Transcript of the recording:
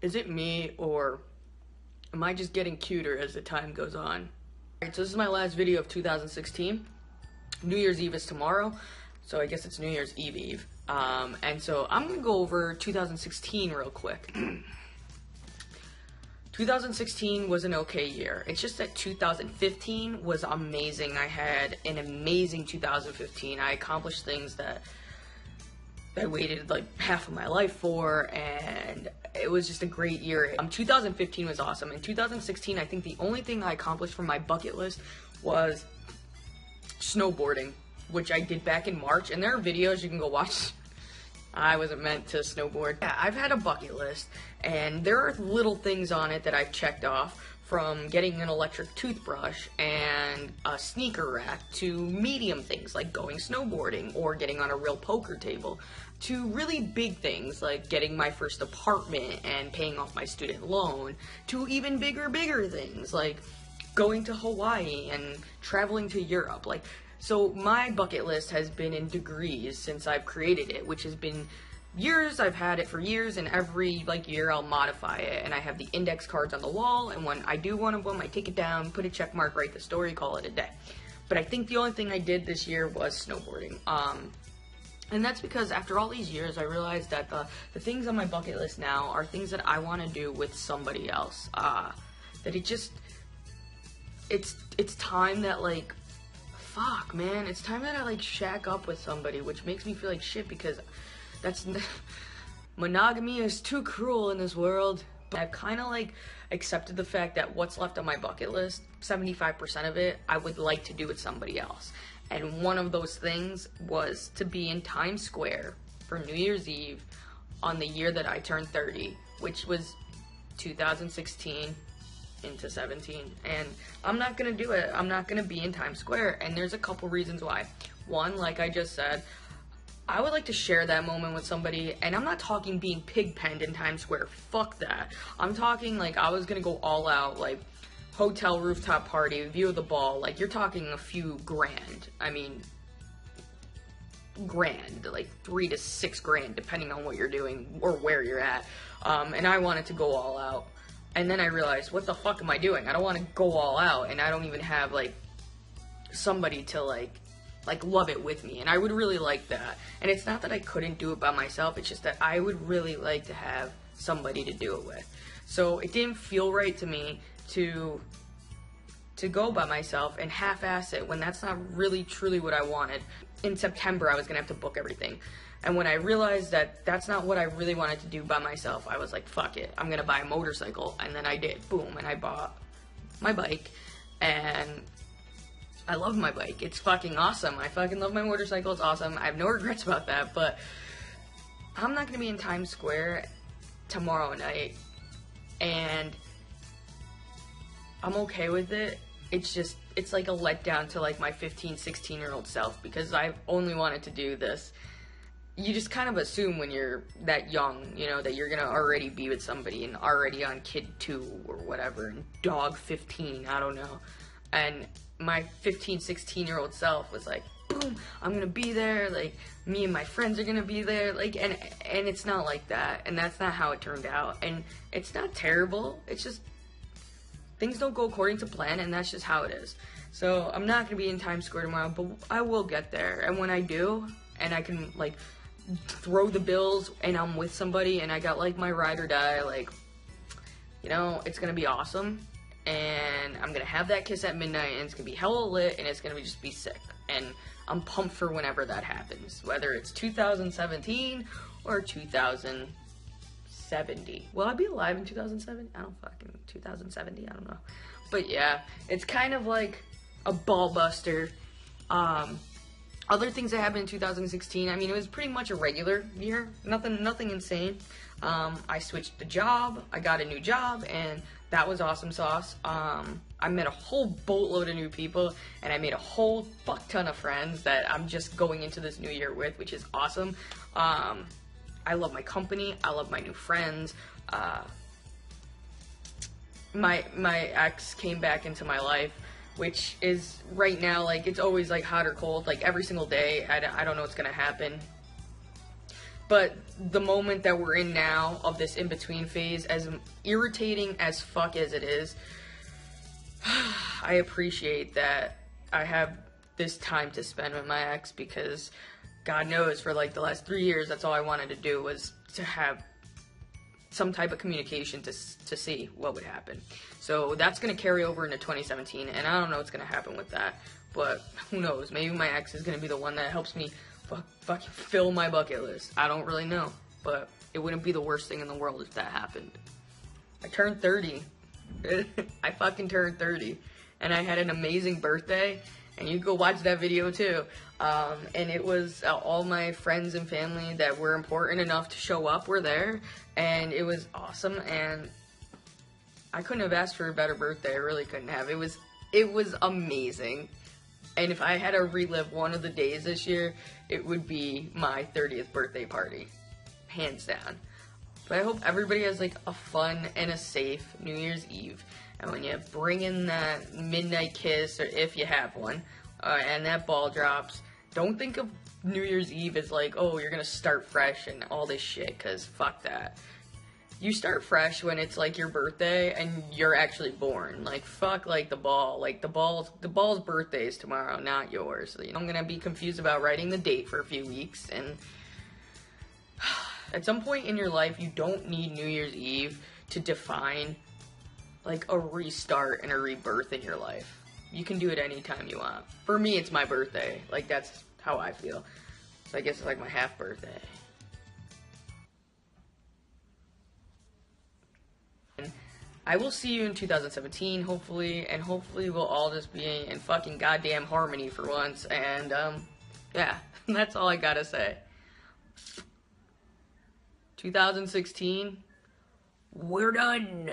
Is it me, or am I just getting cuter as the time goes on? Alright, so this is my last video of 2016. New Year's Eve is tomorrow, so I guess it's New Year's Eve. And so I'm gonna go over 2016 real quick. 2016 was an okay year. It's just that 2015 was amazing. I had an amazing 2015. I accomplished things that I waited like half of my life for, and it was just a great year. 2015 was awesome. In 2016, I think the only thing I accomplished from my bucket list was snowboarding, which I did back in March, and there are videos you can go watch. I wasn't meant to snowboard. Yeah, I've had a bucket list, and there are little things on it that I've checked off, from getting an electric toothbrush and a sneaker rack, to medium things like going snowboarding or getting on a real poker table, to really big things like getting my first apartment and paying off my student loan, to even bigger things like going to Hawaii and traveling to Europe. So my bucket list has been in degrees since I've created it, which has been years. I've had it for years, and every year I'll modify it, and I have the index cards on the wall, and when I do one of them, I take it down, put a check mark, write the story, call it a day. But I think the only thing I did this year was snowboarding. And that's because after all these years, I realized that the things on my bucket list now are things that I want to do with somebody else. That it's time that, fuck, man, it's time that I shack up with somebody, which makes me feel like shit, because monogamy is too cruel in this world. But I've kind of accepted the fact that what's left on my bucket list, 75% of it, I would like to do with somebody else. And one of those things was to be in Times Square for New Year's Eve on the year that I turned 30, which was 2016 into 17. And I'm not gonna do it. I'm not gonna be in Times Square, and there's a couple reasons why. One, like I just said, I would like to share that moment with somebody, and I'm not talking being pig-penned in Times Square. Fuck that. I'm talking I was gonna go all out, hotel rooftop party, view of the ball. You're talking a few grand. I mean, grand, $3 to $6 grand, depending on what you're doing or where you're at. And I wanted to go all out. And then I realized, what the fuck am I doing? I don't want to go all out, and I don't even have somebody to love it with me. And I would really like that. And it's not that I couldn't do it by myself, it's just that I would really like to have somebody to do it with. So it didn't feel right to me to go by myself and half-ass it when that's not really truly what I wanted. In September, I was gonna have to book everything. And when I realized that that's not what I really wanted to do by myself, I was like, fuck it, I'm gonna buy a motorcycle. And then I did, boom, and I bought my bike, and I love my bike. It's fucking awesome. I fucking love my motorcycle, it's awesome. I have no regrets about that. But I'm not gonna be in Times Square tomorrow night, and I'm okay with it. It's like a letdown to my 15, 16-year-old self, because I've only wanted to do this. You just kind of assume when you're that young, that you're gonna already be with somebody and already on kid 2 or whatever, and dog 15, I don't know. And my 15, 16-year-old self was like, boom, I'm gonna be there, me and my friends are gonna be there, and it's not like that, and that's not how it turned out. And it's not terrible, it's just things don't go according to plan, and that's just how it is. So I'm not gonna be in Times Square tomorrow, but I will get there. And when I do, and I can throw the bills, and I'm with somebody, and I got my ride or die, it's gonna be awesome. And I'm gonna have that kiss at midnight, and it's gonna be hella lit, and it's gonna just be sick. And I'm pumped for whenever that happens, whether it's 2017 or 2070. Will I be alive in 2007? 2070, I don't know. But yeah, it's kind of like a ball buster. Other things that happened in 2016, I mean, it was pretty much a regular year, nothing insane. I switched the job, I got a new job, and that was awesome sauce. I met a whole boatload of new people, and I made a whole fuck ton of friends that I'm just going into this new year with, which is awesome. I love my company, I love my new friends. My ex came back into my life, which is right now, it's always hot or cold, every single day. I don't know what's gonna happen. But the moment that we're in now, of this in-between phase, as irritating as fuck as it is, I appreciate that I have this time to spend with my ex, because God knows for like the last 3 years, that's all I wanted to do, was to have some type of communication to see what would happen. So that's going to carry over into 2017, and I don't know what's going to happen with that, but who knows? Maybe my ex is going to be the one that helps me fucking fill my bucket list. I don't really know, but it wouldn't be the worst thing in the world if that happened. I turned 30. I fucking turned 30, and I had an amazing birthday, and you can go watch that video too. And it was all my friends and family that were important enough to show up were there, and it was awesome, and I couldn't have asked for a better birthday. I really couldn't have. It was amazing. And if I had to relive one of the days this year, it would be my 30th birthday party. Hands down. But I hope everybody has like a fun and a safe New Year's Eve. And when you bring in that midnight kiss, or if you have one, and that ball drops, don't think of New Year's Eve as like, oh, you're going to start fresh and all this shit, because fuck that. You start fresh when it's like your birthday and you're actually born. Like, fuck like the ball. Like the ball's birthday is tomorrow, not yours. So, I'm gonna be confused about writing the date for a few weeks, and at some point in your life, you don't need New Year's Eve to define like a restart and a rebirth in your life. You can do it anytime you want. For me, it's my birthday. Like, that's how I feel. So I guess it's like my half birthday. I will see you in 2017, hopefully, and hopefully we'll all just be in fucking goddamn harmony for once, and, yeah, that's all I gotta say. 2016, we're done.